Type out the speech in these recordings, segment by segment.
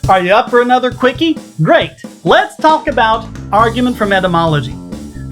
Are you up for another quickie? Great! Let's talk about argument from etymology.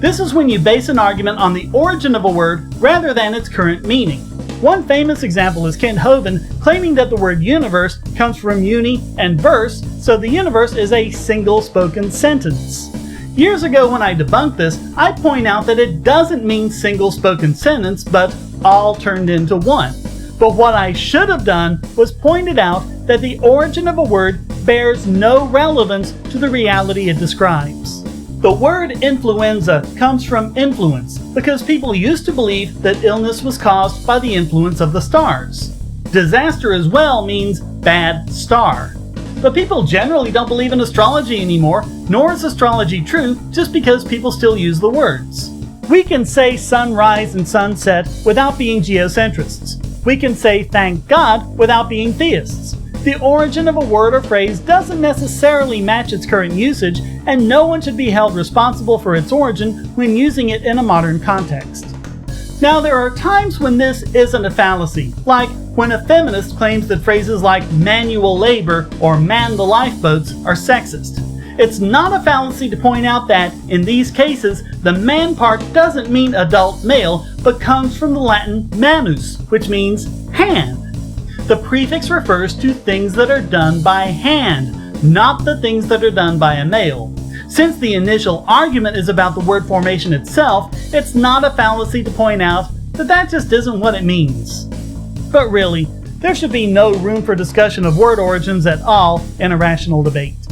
This is when you base an argument on the origin of a word rather than its current meaning. One famous example is Kent Hovind claiming that the word universe comes from uni and verse, so the universe is a single spoken sentence. Years ago when I debunked this, I point out that it doesn't mean single spoken sentence, but all turned into one. But what I should have done was pointed out that the origin of a word bears no relevance to the reality it describes. The word influenza comes from influence because people used to believe that illness was caused by the influence of the stars. Disaster as well means bad star. But people generally don't believe in astrology anymore, nor is astrology true just because people still use the words. We can say sunrise and sunset without being geocentrists. We can say thank God without being theists. The origin of a word or phrase doesn't necessarily match its current usage, and no one should be held responsible for its origin when using it in a modern context. Now, there are times when this isn't a fallacy, like when a feminist claims that phrases like manual labor or man the lifeboats are sexist. It's not a fallacy to point out that, in these cases, the man part doesn't mean adult male, but comes from the Latin manus, which means hand. The prefix refers to things that are done by hand, not the things that are done by a male. Since the initial argument is about the word formation itself, it's not a fallacy to point out that that just isn't what it means. But really, there should be no room for discussion of word origins at all in a rational debate.